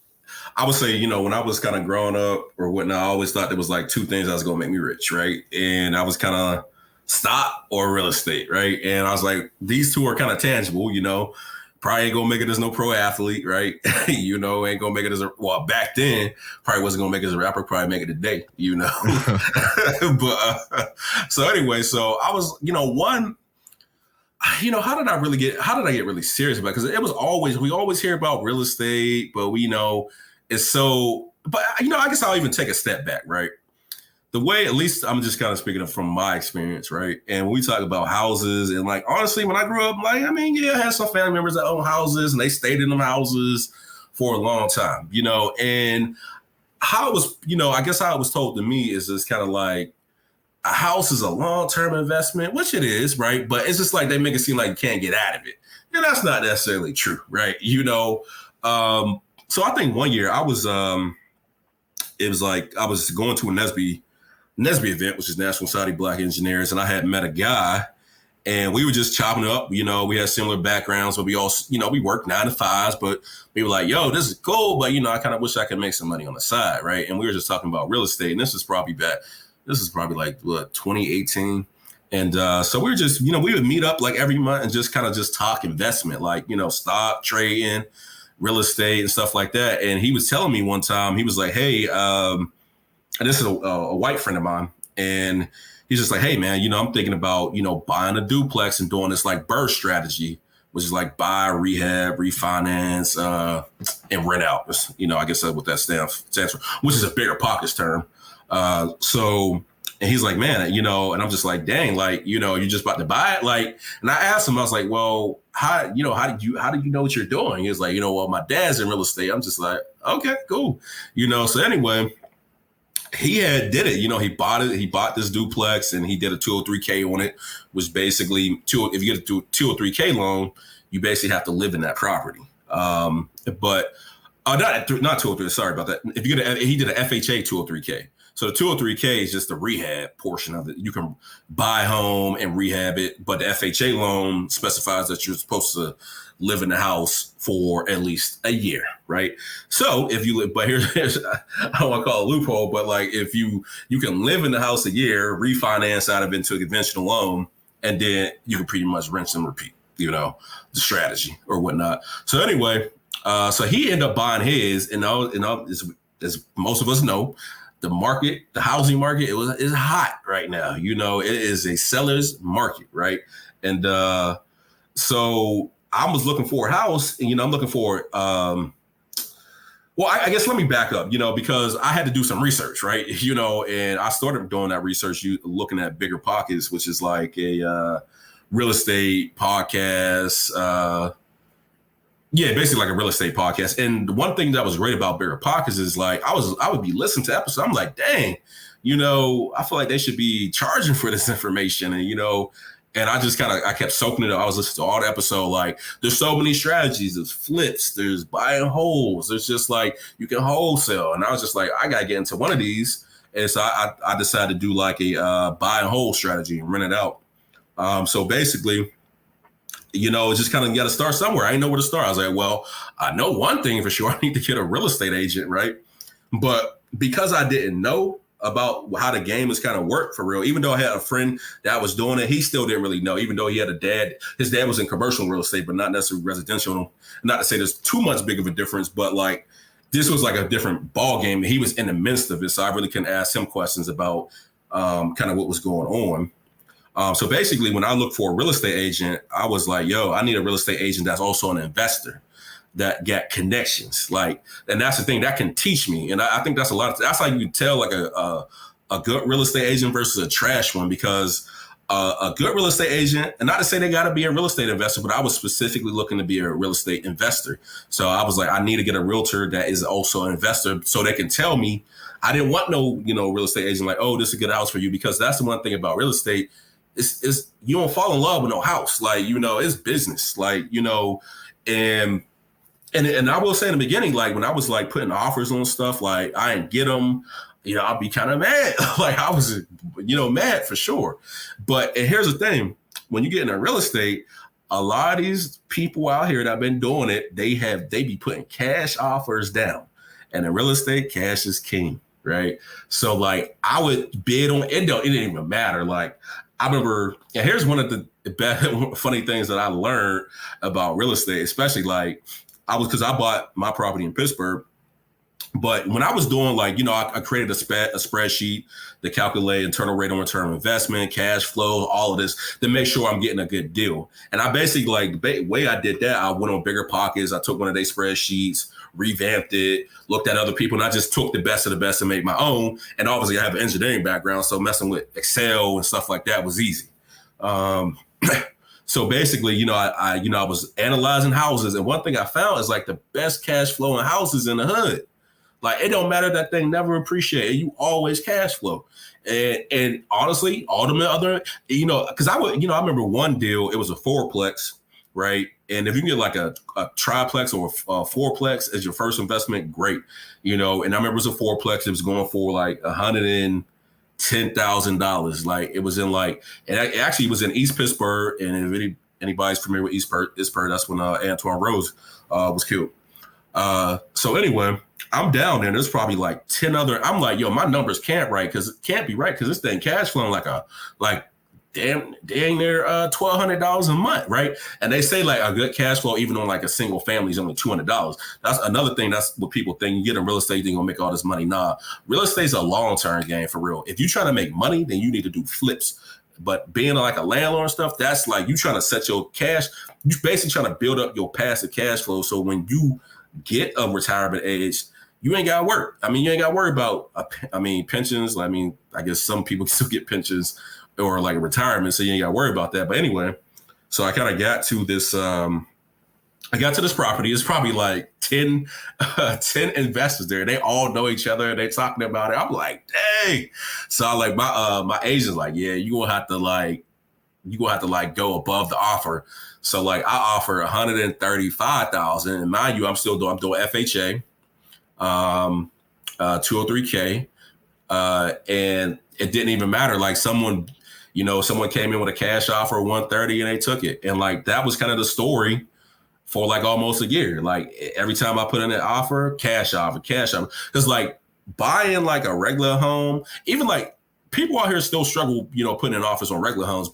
I would say, you know, when I was kind of growing up or whatnot, I always thought there was like two things that was going to make me rich, right? And I was kind of stock or real estate, right? And I was like, these two are kind of tangible, you know. Probably ain't gonna make it as no pro athlete, right? You know, ain't gonna make it as back then, probably wasn't gonna make it as a rapper, probably make it today, you know. But so anyway, so I was, you know, how did I get really serious about it? Because it was we always hear about real estate, but we know it's so, but you know, I guess I'll even take a step back, right? The way, at least I'm just kind of speaking from my experience, right? And when we talk about houses, and like, honestly, when I grew up, like, I mean, yeah, I had some family members that own houses and they stayed in them houses for a long time, you know, and how it was, you know, I guess how it was told to me is just kind of like a house is a long-term investment, which it is, right? But it's just like they make it seem like you can't get out of it. And that's not necessarily true, right? You know, so I think one year I was, it was like I was going to a NSBE event, which is National Society of Black Engineers, and I had met a guy, and we were just chopping it up. You know, we had similar backgrounds, but we all, you know, we worked 9 to 5s, but we were like, yo, this is cool, but, you know, I kind of wish I could make some money on the side, right? And we were just talking about real estate, and this is probably like, what, 2018? And so we were just, you know, we would meet up like every month and just kind of just talk investment, like, you know, stock trading, real estate and stuff like that. And he was telling me one time, he was like, hey, and this is a white friend of mine, and he's just like, hey, man, you know, I'm thinking about, you know, buying a duplex and doing this like BRRRR strategy, which is like buy, rehab, refinance, and rent out. You know, I guess that's what that stands for, which is a bigger pockets term. So, and he's like, man, you know, and I'm just like, dang, like, you know, you're just about to buy it. Like, and I asked him, I was like, well, how did you know what you're doing? He was like, you know, well, my dad's in real estate. I'm just like, okay, cool. You know, so anyway, he did it, you know, he bought this duplex and he did a 203K on it, which basically if you get a 203K loan, you basically have to live in that property. But not 203, sorry about that. He did an FHA 203K. So the 203K is just the rehab portion of it. You can buy a home and rehab it, but the FHA loan specifies that you're supposed to live in the house for at least a year, right? So if you live, but here's I don't want to call it a loophole, but like if you can live in the house a year, refinance out of it into a conventional loan, and then you can pretty much rinse and repeat, you know, the strategy or whatnot. So anyway, so he ended up buying his, and as most of us know, the housing market, is hot right now. You know, it is a seller's market, right? And so I was looking for a house, and, you know, I'm looking for, well, I guess let me back up, you know, because I had to do some research, right? You know, and I started doing that research, looking at Bigger Pockets, which is like a real estate podcast. Yeah, basically like a real estate podcast. And one thing that was great about Bigger Pockets is like, I would be listening to episodes. I'm like, dang, I feel like they should be charging for this information. And I just I kept soaking it up. I was listening to all the episode. Like, there's so many strategies. There's flips. There's buy and holds. There's just like, you can wholesale. And I was just like, I got to get into one of these. And so I decided to do like a buy and hold strategy and rent it out. So basically, it's just kind of got to start somewhere. I didn't know where to start. I was like, well, I know one thing for sure. I need to get a real estate agent, right? But because I didn't know about how the game has kind of worked for real, even though I had a friend that was doing it, he still didn't really know, even though he had a dad. His dad was in commercial real estate, but not necessarily residential. Not to say there's too much big of a difference, but like this was like a different ball game. He was in the midst of it, so I really couldn't ask him questions about kind of what was going on. So basically, when I looked for a real estate agent, I was like, yo, I need a real estate agent that's also an investor, that got connections. Like, and that's the thing that can teach me. And I think that's a lot. That's how you can tell like a good real estate agent versus a trash one, because a good real estate agent, and not to say they got to be a real estate investor, but I was specifically looking to be a real estate investor. So I was like, I need to get a realtor that is also an investor so they can tell me. I didn't want no, real estate agent like, oh, this is a good house for you, because that's the one thing about real estate. It's you don't fall in love with no house. Like, it's business. Like, and I will say in the beginning, like when I was like putting offers on stuff, like I didn't get them, I'd be kind of mad. Like I was, mad for sure. But and here's the thing, when you get into real estate, a lot of these people out here that have been doing it, they be putting cash offers down, and in real estate, cash is king, right? So like I would bid on it. It didn't even matter. Like I remember, and here's one of the funny things that I learned about real estate, especially like because I bought my property in Pittsburgh. But when I was doing like, I created a spreadsheet to calculate internal rate on return on investment, cash flow, all of this to make sure I'm getting a good deal. And I basically like the way I did that, I went on Bigger Pockets. I took one of their spreadsheets, revamped it, looked at other people, and I just took the best of the best and made my own. And obviously I have an engineering background, so messing with Excel and stuff like that was easy. So basically, I was analyzing houses, and one thing I found is like the best cash flow in houses in the hood. Like it don't matter, that thing never appreciate. You always cash flow. And honestly, all the other, because I remember one deal, it was a fourplex, right? And if you can get like a triplex or a fourplex as your first investment, great. And I remember it was a fourplex. It was going for like $110,000. Like it was in like, and it actually was in East Pittsburgh. And if anybody's familiar with East Pittsburgh, that's when Antoine Rose was killed. So anyway, I'm down there. There's probably like 10 other. I'm like, yo, my numbers can't be right because this thing cash flowing like damn near $1,200 a month, right? And they say like a good cash flow, even on like a single family, is only $200. That's another thing. That's what people think. You get in real estate, you're gonna make all this money. Nah, real estate's a long-term game for real. If you're trying to make money, then you need to do flips. But being like a landlord and stuff, that's like you trying to set your cash. You basically trying to build up your passive cash flow. So when you get a retirement age, you ain't got to work. I mean, you ain't got to worry about, pensions. I mean, I guess some people still get pensions or like a retirement, so you ain't got to worry about that. But anyway, so I kind of got to this, this property. It's probably like 10 investors there. They all know each other. They talking about it. I'm like, dang. So I like my agent's like, yeah, you gonna have to go above the offer. So like I offer $135,000, and mind you, I'm doing FHA, 203K, and it didn't even matter. Like someone came in with a cash offer of 130 and they took it, and like that was kind of the story for like almost a year. Like every time I put in an offer, cash offer, because like buying like a regular home, even like people out here still struggle, putting in offers on regular homes,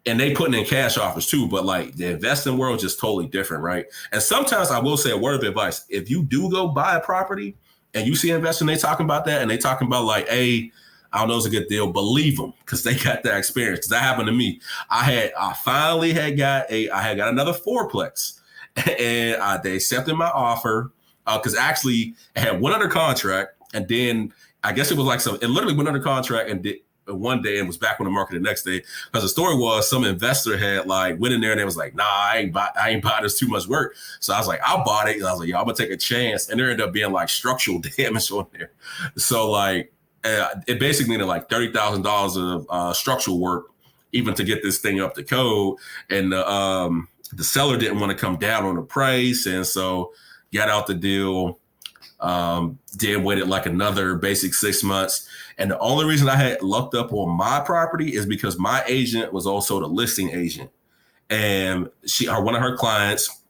and they putting in cash offers too, but like the investing world is just totally different, right? And sometimes I will say a word of advice. If you do go buy a property and you see an investor and they talking about that and they talking about like, hey, I don't know, it's a good deal, believe them because they got that experience. Because that happened to me. I finally had got another fourplex and they accepted my offer because actually I had one under contract, and then I guess it was like it literally went under contract and did one day and was back on the market the next day. Because the story was some investor had like went in there and they was like, nah, I ain't buy this, too much work. So I was like, I bought it. And I was like, yo, I'm gonna take a chance. And there ended up being like structural damage on there. So like it basically needed like $30,000 of structural work even to get this thing up to code. And the seller didn't want to come down on the price. And so got out the deal, then waited like another basic 6 months. And the only reason I had lucked up on my property is because my agent was also the listing agent. And one of her clients,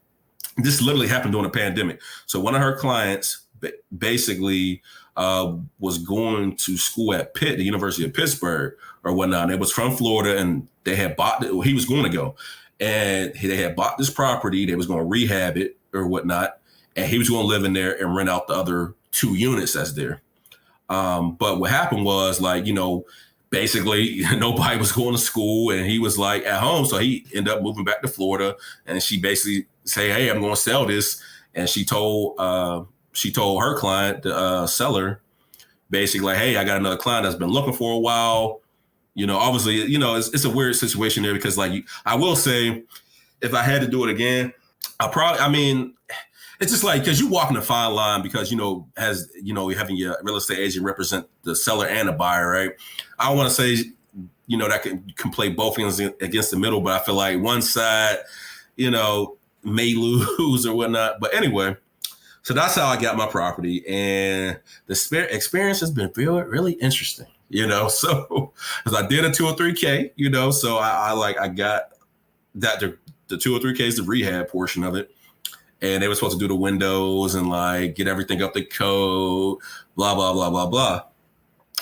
this literally happened during the pandemic. So one of her clients basically was going to school at Pitt, the University of Pittsburgh or whatnot. It was from Florida, and they had bought it. He was going to go, and they had bought this property. They was going to rehab it or whatnot, and he was going to live in there and rent out the other 2 units that's there. But what happened was, like, basically nobody was going to school, and he was like at home. So he ended up moving back to Florida, and she basically say, "Hey, I'm going to sell this." And she told her client, the seller, basically like, "Hey, I got another client that's been looking for a while." Obviously, it's a weird situation there because, like, I will say, if I had to do it again, it's just like, because you walk in a fine line because, having your real estate agent represent the seller and the buyer, right? I don't want to say, that can play both ends against the middle, but I feel like one side, may lose or whatnot. But anyway, so that's how I got my property. And the experience has been really, really interesting, so because I did a 2 or 3K, so I got that the 2 or 3K is the rehab portion of it. And they were supposed to do the windows and like get everything up to code, blah, blah, blah, blah, blah.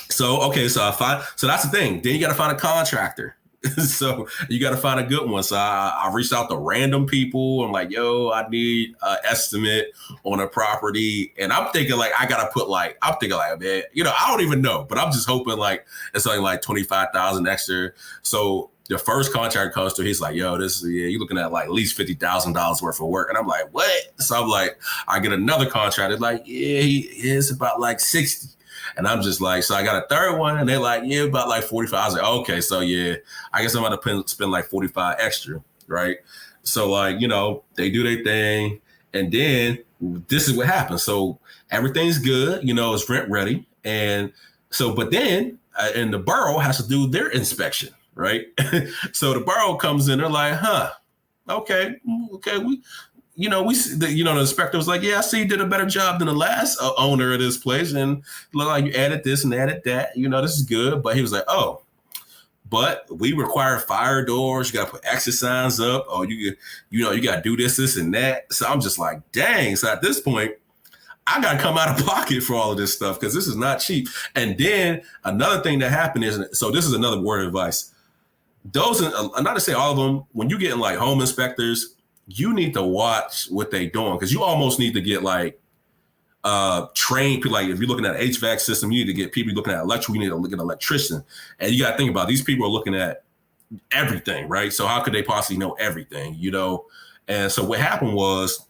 So, okay, so that's the thing. Then you got to find a contractor. So you got to find a good one. So I reached out to random people. I'm like, yo, I need an estimate on a property. And I'm thinking like, man, I don't even know, but I'm just hoping like it's only like 25,000 extra. So the first contract comes through, he's like, yo, you're looking at like at least $50,000 worth of work. And I'm like, what? So I'm like, I get another contract. It's like, yeah, it's about like 60. And I'm just like, so I got a third one, and they're like, yeah, about like 45. I was like, okay, so yeah, I guess I'm going to spend like 45 extra, right? So like, they do their thing, and then this is what happens. So everything's good, it's rent ready. And so, but then, and the borough has to do their inspection, right? So the borough comes in, they're like, okay, the inspector was like, yeah, I see you did a better job than the last owner of this place. And look like you added this and added that, this is good. But he was like, oh, but we require fire doors. You got to put exit signs up. Oh, you got to do this and that. So I'm just like, dang. So at this point, I got to come out of pocket for all of this stuff because this is not cheap. And then another thing that happened is, so this is another word of advice. Those, not to say all of them, when you get in like home inspectors, you need to watch what they doing because you almost need to get like trained people. Like if you're looking at an HVAC system, you need to get people looking at electrical. You need to look at an electrician, and you got to think about these people are looking at everything, right? So how could they possibly know everything, And so what happened was,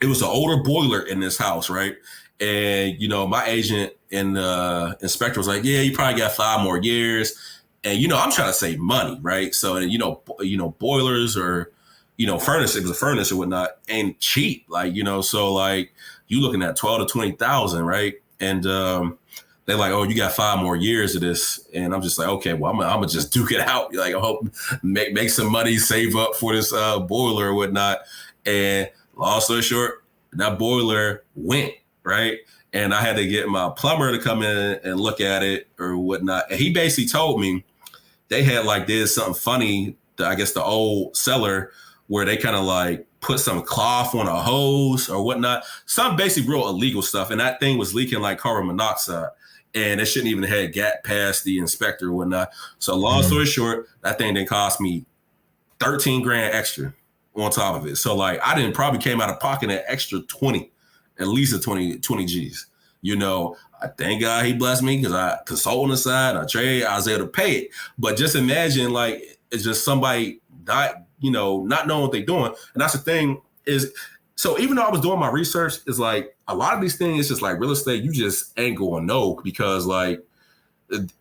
it was an older boiler in this house, right? And my agent and the inspector was like, yeah, you probably got 5 more years, and I'm trying to save money, right? So boilers or furnace, it was a furnace or whatnot, ain't cheap. Like, so like you looking at 12 to 20,000, right? And they're like, oh, you got 5 more years of this. And I'm just like, okay, well, I'm gonna just duke it out. Like, I hope make some money, save up for this boiler or whatnot. And long story short, that boiler went, right? And I had to get my plumber to come in and look at it or whatnot. And he basically told me they had like did something funny, I guess the old seller, where they kind of like put some cloth on a hose or whatnot, some basically real illegal stuff. And that thing was leaking like carbon monoxide, and it shouldn't even have got past the inspector or whatnot. So long story short, that thing didn't cost me 13 grand extra on top of it. So like I didn't probably came out of pocket an extra 20, at least a 20 G's. I thank God he blessed me because I consult on the side, I trade, I was able to pay it. But just imagine like it's just somebody not knowing what they're doing. And that's the thing is, so even though I was doing my research, it's like a lot of these things, just like real estate, you just ain't going to know because like,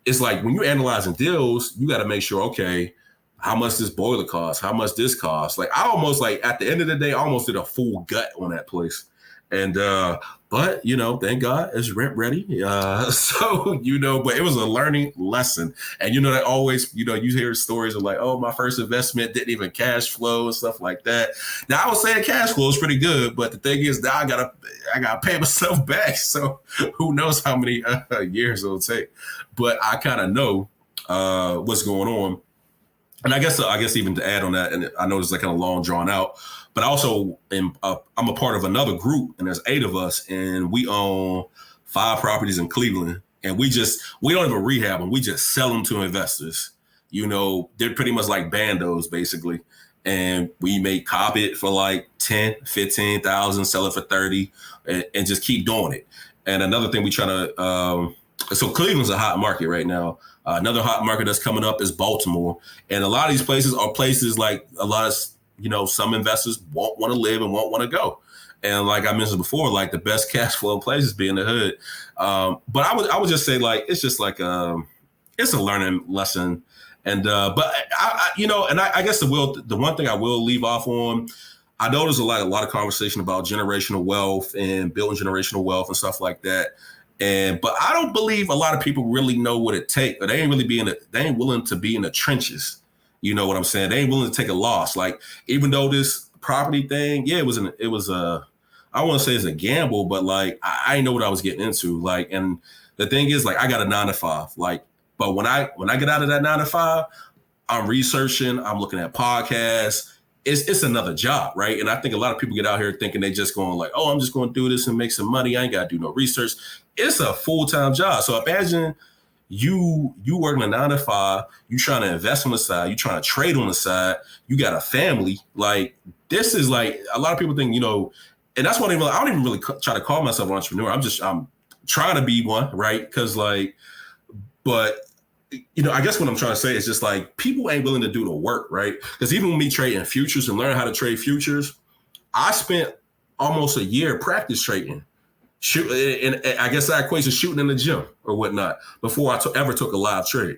it's like when you're analyzing deals, you got to make sure, okay, how much this boiler costs? How much this costs? Like I almost like at the end of the day, I almost did a full gut on that place. And but thank God it's rent ready. So but it was a learning lesson. And that always, you hear stories of like, oh, my first investment didn't even cash flow and stuff like that. Now I was saying cash flow is pretty good, but the thing is now I gotta pay myself back. So who knows how many years it'll take. But I kind of know what's going on. And I guess even to add on that, and I know it's like kind of long drawn out, but I also I'm a part of another group, and there's 8 of us, and we own 5 properties in Cleveland, and we don't even rehab them, we just sell them to investors. They're pretty much like bandos basically, and we make cop it for like 10, 15,000, sell it for 30, and just keep doing it. And another thing we try to so Cleveland's a hot market right now. Another hot market that's coming up is Baltimore. And a lot of these places are places like a lot of, some investors won't want to live and won't want to go. And like I mentioned before, like the best cash flow places be in the hood. But I would just say like, it's just like, it's a learning lesson. And, but I guess the one thing I will leave off on, I know there's a lot of conversation about generational wealth and building generational wealth and stuff like that. But I don't believe a lot of people really know what it takes, or they ain't willing to be in the trenches. You know what I'm saying? They ain't willing to take a loss. Like, even though this property thing, yeah, I want to say it's a gamble, but like, I didn't know what I was getting into. Like, and the thing is, like, I got a 9 to 5, like, but when I get out of that 9 to 5, I'm researching, I'm looking at podcasts. It's another job, right? And I think a lot of people get out here thinking they just going like, oh, I'm just going to do this and make some money. I ain't got to do no research. It's a full-time job. So imagine you working a 9 to 5, you trying to invest on the side, you trying to trade on the side, you got a family. Like, this is like, a lot of people think, and that's why I don't even really try to call myself an entrepreneur. I'm trying to be one, right? Because like, but I guess what I'm trying to say is just like, people ain't willing to do the work, right? Because even with me trading futures and learning how to trade futures, I spent almost a year practice trading. And I guess that equates to shooting in the gym or whatnot before I ever took a live trade,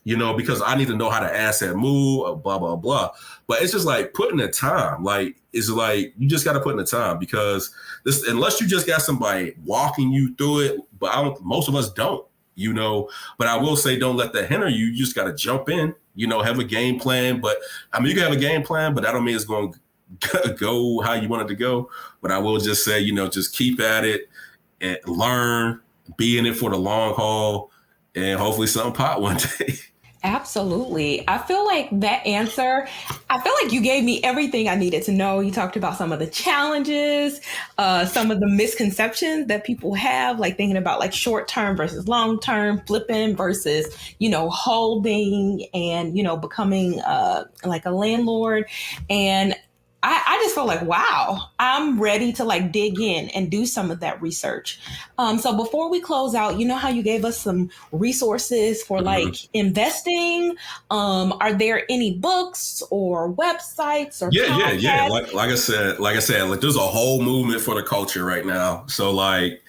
because I need to know how to asset move, blah, blah, blah. But it's just like putting the time, like, it's like, you just got to put in the time, because unless you just got somebody walking you through it, but most of us don't. But I will say, don't let that hinder you. You just got to jump in, have a game plan. But I mean, you can have a game plan, but that don't mean it's going to go how you want it to go. But I will just say, just keep at it and learn, be in it for the long haul, and hopefully something pop one day. Absolutely. I feel like you gave me everything I needed to know. You talked about some of the challenges, some of the misconceptions that people have, like thinking about like short-term versus long-term, flipping versus, holding and, becoming like a landlord. And I just felt like, wow, I'm ready to like dig in and do some of that research. So before we close out, how you gave us some resources for like investing. Are there any books or websites or podcasts? Yeah. Like I said, like there's a whole movement for the culture right now. So like,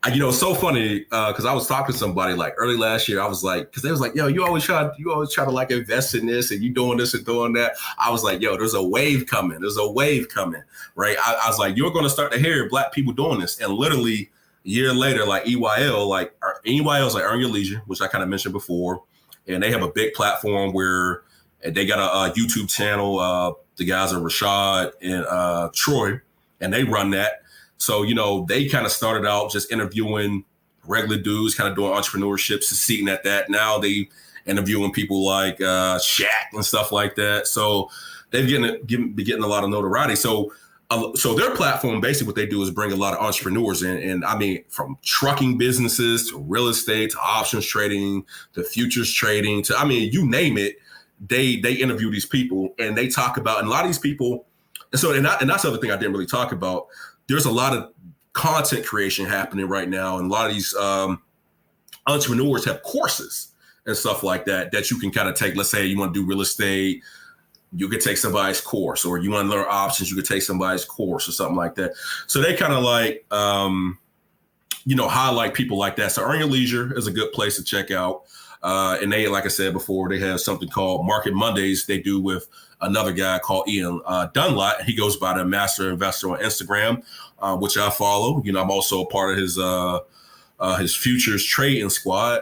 it's so funny because I was talking to somebody like early last year. I was like, because they was like, yo, you always try to like invest in this and you doing this and doing that. I was like, yo, there's a wave coming. Right? I was like, you're going to start to hear Black people doing this. And literally a year later, like EYL is like Earn Your Leisure, which I kind of mentioned before. And they have a big platform where they got a YouTube channel. The guys are Rashad and Troy, and they run that. So, they kind of started out just interviewing regular dudes, kind of doing entrepreneurship, succeeding at that. Now they interviewing people like Shaq and stuff like that. So they've been getting a lot of notoriety. So their platform, basically what they do is bring a lot of entrepreneurs in. And I mean, from trucking businesses to real estate, to options trading, to futures trading, to, I mean, you name it, they interview these people and they talk about, and a lot of these people, and that's the other thing I didn't really talk about. There's a lot of content creation happening right now. And a lot of these entrepreneurs have courses and stuff like that you can kind of take. Let's say you want to do real estate, you could take somebody's course, or you want to learn options, you could take somebody's course or something like that. So they kind of like, highlight people like that. So Earn Your Leisure is a good place to check out. And they, like I said before, they have something called Market Mondays they do with another guy called Ian Dunlop. He goes by the Master Investor on Instagram, which I follow. You know, I'm also a part of his futures trading squad.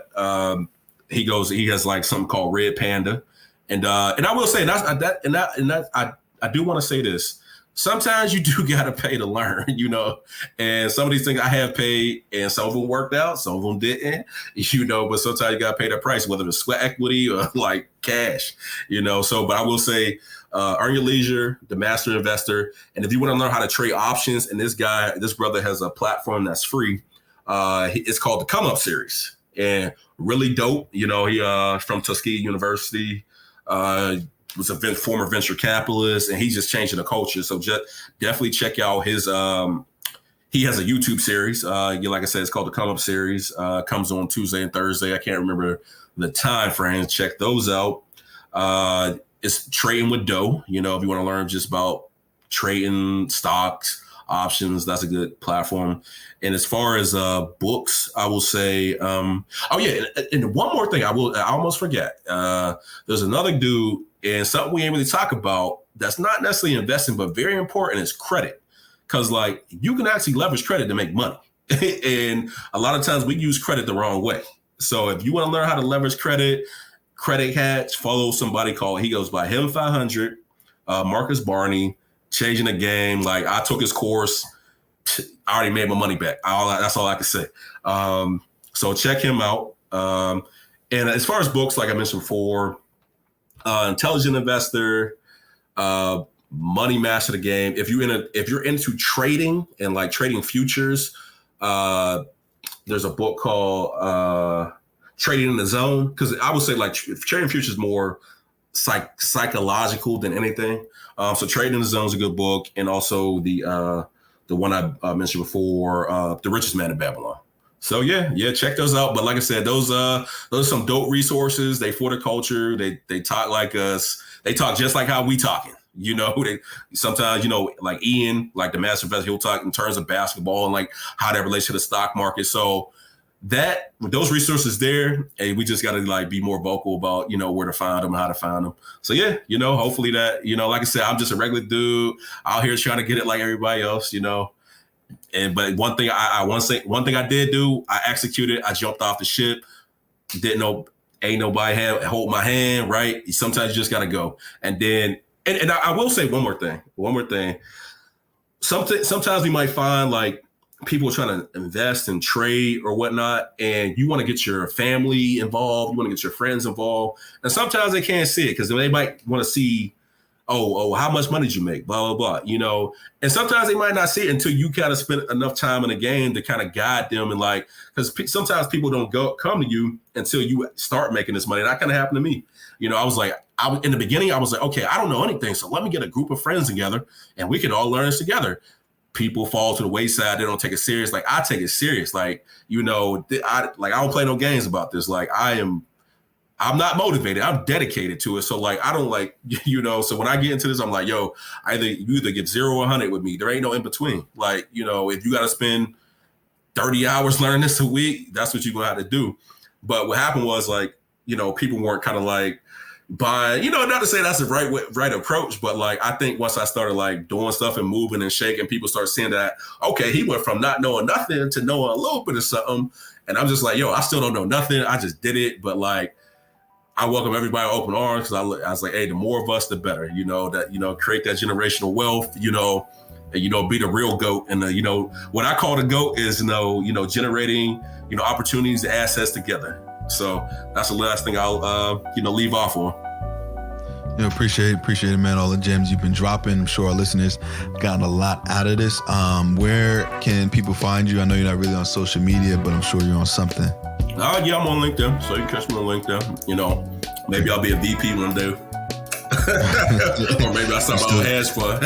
He has like something called Red Panda. And I will say I do want to say this. Sometimes you do got to pay to learn, you know, and some of these things I have paid and some of them worked out, some of them didn't, you know, but sometimes you got to pay the price, whether it's sweat equity or like cash, you know. So, but I will say, earn your leisure, the Master Investor. And if you want to learn how to trade options, and this brother has a platform that's free. It's called the Come Up Series, and really dope. You know, he from Tuskegee University, was a former venture capitalist, and he's just changing the culture. So just definitely check out his. He has a YouTube series. Like I said, it's called the Come Up Series. Comes on Tuesday and Thursday. I can't remember the time frame. Check those out. It's Trading with Dough. You know, if you want to learn just about trading stocks, options, that's a good platform. And as far as books, I will say, and one more thing I almost forget. There's another dude, and something we ain't really talk about that's not necessarily investing, but very important is credit. Because like you can actually leverage credit to make money. And a lot of times we use credit the wrong way. So if you want to learn how to leverage credit hacks, follow somebody called, he goes by Him 500, Marcus Barney, Changing the Game. Like I took his course. I already made my money back. That's all I can say. So check him out. And as far as books, like I mentioned before, Intelligent Investor, Money Master the Game. If you're into trading and like trading futures, there's a book called Trading in the Zone. Because I would say like trading futures is more psychological than anything. So Trading in the Zone is a good book, and also the one I mentioned before, The Richest Man in Babylon. So yeah, check those out. But like I said, those are some dope resources. They for the culture. They talk like us. They talk just like how we talking. You know, they sometimes, you know, like Ian, like the Master Investor, he'll talk in terms of basketball and like how that relates to the stock market. So that with those resources there, hey, we just got to like be more vocal about, you know, where to find them, how to find them. So yeah, you know, hopefully that, you know, like I said, I'm just a regular dude out here trying to get it like everybody else, you know. But one thing I did do, I executed. I jumped off the ship. Didn't know, ain't nobody hold my hand, right? Sometimes you just got to go. And then, and I will say one more thing. Sometimes we might find like people trying to invest and trade or whatnot, and you want to get your family involved. You want to get your friends involved. And sometimes they can't see it because they might want to see, oh, how much money did you make? Blah, blah, blah, you know? And sometimes they might not see it until you kind of spend enough time in the game to kind of guide them. And like, because sometimes people don't come to you until you start making this money. And that kind of happened to me. You know, in the beginning, I was like, okay, I don't know anything. So let me get a group of friends together and we can all learn this together. People fall to the wayside. They don't take it serious. Like I take it serious. Like, you know, I don't play no games about this. Like I'm not motivated. I'm dedicated to it. So like, I don't like, you know, so when I get into this, I'm like, yo, you either get 0 or 100 with me. There ain't no in between. Like, you know, if you got to spend 30 hours learning this a week, that's what you're going to have to do. But what happened was like, you know, people weren't kind of like buying, you know, not to say that's the right approach, but like, I think once I started like doing stuff and moving and shaking, people start seeing that, okay, he went from not knowing nothing to knowing a little bit of something. And I'm just like, yo, I still don't know nothing. I just did it. But like, I welcome everybody with open arms because I was like, hey, the more of us, the better, you know, that, you know, create that generational wealth, you know, and, you know, be the real GOAT. And, you know, what I call the GOAT is, you know, generating, you know, opportunities and assets together. So that's the last thing I'll, you know, leave off on. You know, appreciate it, man. All the gems you've been dropping. I'm sure our listeners gotten a lot out of this. Where can people find you? I know you're not really on social media, but I'm sure you're on something. Yeah, I'm on LinkedIn, so you can catch me on LinkedIn. You know, maybe I'll be a VP one day. Or maybe I saw my own hedge fund.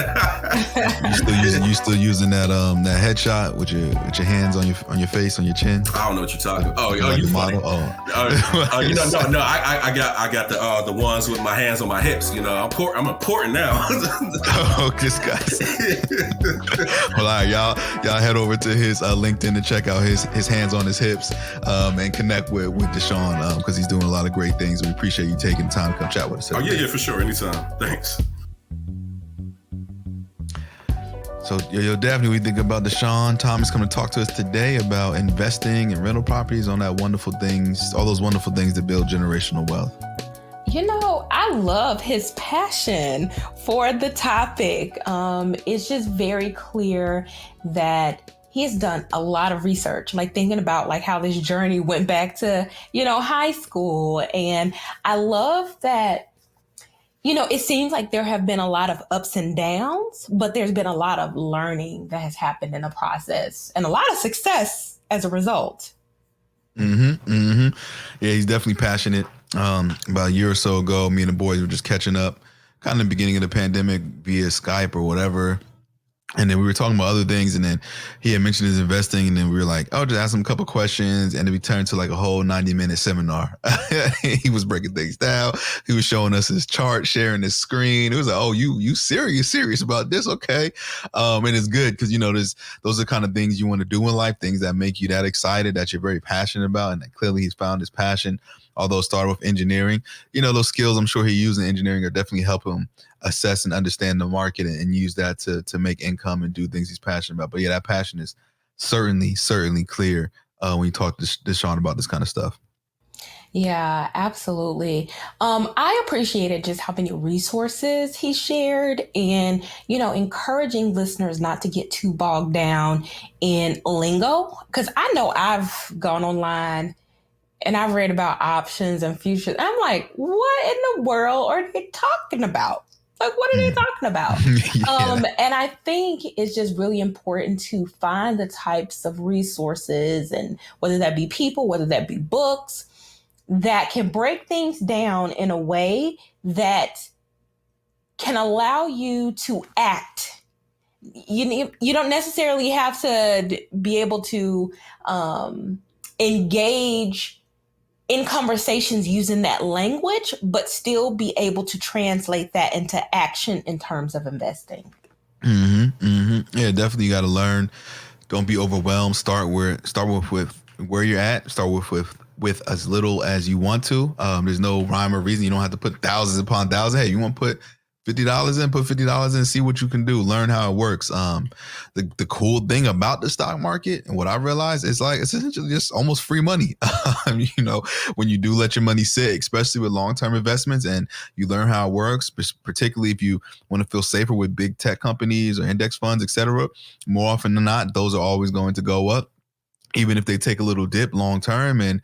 You still using that headshot with your hands on your face, on your chin? I don't know what you're talking about. Oh, like you model? No. I got the ones with my hands on my hips. I'm important now. This guy. Well, all right, y'all head over to his LinkedIn to check out his hands on his hips and connect with Dshawn because he's doing a lot of great things. We appreciate you taking the time to come chat with us. Oh yeah, for sure, anytime. Thanks. So, Daphne, we think about Dshawn Thomas coming to talk to us today about investing in rental properties, on all those wonderful things that build generational wealth. I love his passion for the topic. It's just very clear that he has done a lot of research, like thinking about like how this journey went back to, high school. And I love that, it seems like there have been a lot of ups and downs, but there's been a lot of learning that has happened in the process and a lot of success as a result. Yeah, he's definitely passionate. About a year or so ago, me and the boys were just catching up kind of in the beginning of the pandemic via Skype or whatever. And then we were talking about other things, and then he had mentioned his investing, and then we were like, oh, just ask him a couple questions, and then we turned to like a whole 90-minute seminar. He was breaking things down. He was showing us his chart, sharing his screen. It was like, oh, you serious about this? Okay. And it's good because, those are the kind of things you want to do in life, things that make you that excited, that you're very passionate about, and that clearly he's found his passion. Although it started with engineering, those skills I'm sure he used in engineering are definitely help him assess and understand the market and use that to make income and do things he's passionate about. But yeah, that passion is certainly clear when you talk to Dshawn about this kind of stuff. Yeah, absolutely. I appreciated just how many resources he shared and, encouraging listeners not to get too bogged down in lingo. Because I know I've gone online and I've read about options and futures. I'm like, what in the world are they talking about? Like, what are they talking about? Yeah. And I think it's just really important to find the types of resources, and whether that be people, whether that be books, that can break things down in a way that can allow you to act. You don't necessarily have to be able to engage in conversations using that language, but still be able to translate that into action in terms of investing. Yeah, definitely. You got to learn. Don't be overwhelmed. Start with where you're at. Start with as little as you want to. There's no rhyme or reason. You don't have to put thousands upon thousands. Hey, you want to put $50 in, put $50 in, see what you can do, learn how it works. The cool thing about the stock market and what I realized is like, it's essentially just almost free money. When you do let your money sit, especially with long-term investments, and you learn how it works, particularly if you want to feel safer with big tech companies or index funds, et cetera, more often than not, those are always going to go up, even if they take a little dip long term. And,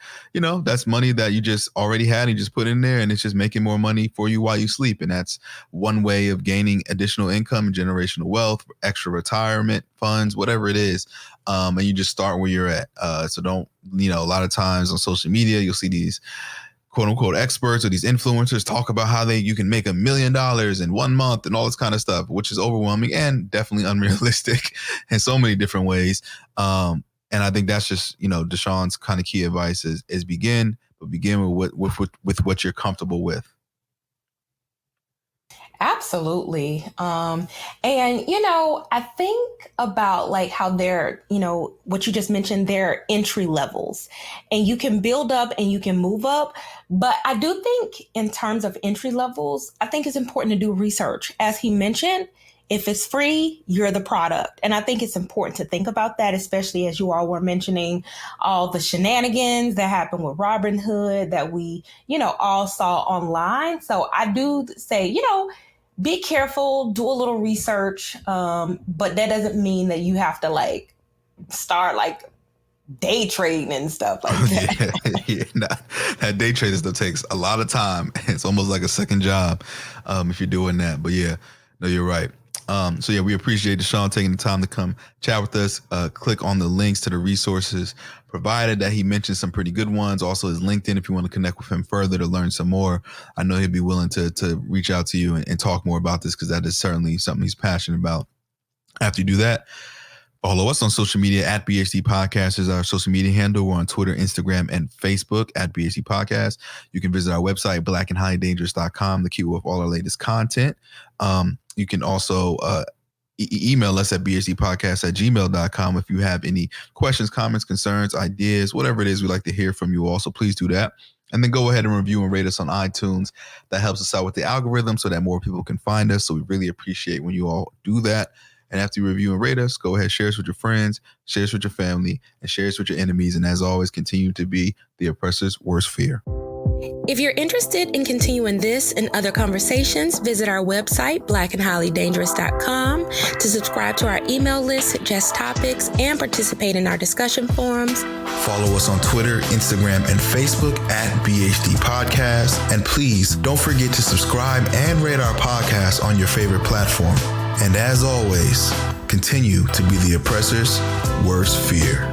that's money that you just already had and you just put in there, and it's just making more money for you while you sleep. And that's one way of gaining additional income and generational wealth, extra retirement funds, whatever it is. And you just start where you're at. So don't, a lot of times on social media, you'll see these quote unquote experts or these influencers talk about how you can make $1 million in 1 month and all this kind of stuff, which is overwhelming and definitely unrealistic in so many different ways. And I think that's just, Dshawn's kind of key advice is begin with what you're comfortable with. Absolutely. And, I think about like how they're, what you just mentioned, they're entry levels, and you can build up and you can move up. But I do think in terms of entry levels, I think it's important to do research. As he mentioned, if it's free, you're the product. And I think it's important to think about that, especially as you all were mentioning all the shenanigans that happened with Robinhood that we, all saw online. So I do say, be careful, do a little research. But that doesn't mean that you have to start day trading and stuff like that. That day trading stuff takes a lot of time. It's almost like a second job if you're doing that. But yeah, no, you're right. So yeah, we appreciate Dshawn taking the time to come chat with us. Click on the links to the resources provided that he mentioned, some pretty good ones. Also his LinkedIn, if you want to connect with him further to learn some more. I know he'd be willing to reach out to you and talk more about this, because that is certainly something he's passionate about. After you do that, follow us on social media at BHD Podcast is our social media handle. We're on Twitter, Instagram, and Facebook at BHD Podcast. You can visit our website, blackandhighlydangerous.com, to keep up with all our latest content. You can also email us at bhdpodcast@gmail.com if you have any questions, comments, concerns, ideas, whatever it is. We'd like to hear from you all. So please do that. And then go ahead and review and rate us on iTunes. That helps us out with the algorithm so that more people can find us. So we really appreciate when you all do that. And after you review and rate us, go ahead, share us with your friends, share us with your family, and share us with your enemies. And as always, continue to be the oppressor's worst fear. If you're interested in continuing this and other conversations, visit our website, blackandhighlydangerous.com, to subscribe to our email list, suggest topics, and participate in our discussion forums. Follow us on Twitter, Instagram, and Facebook at BHD Podcast. And please don't forget to subscribe and rate our podcast on your favorite platform. And as always, continue to be the oppressor's worst fear.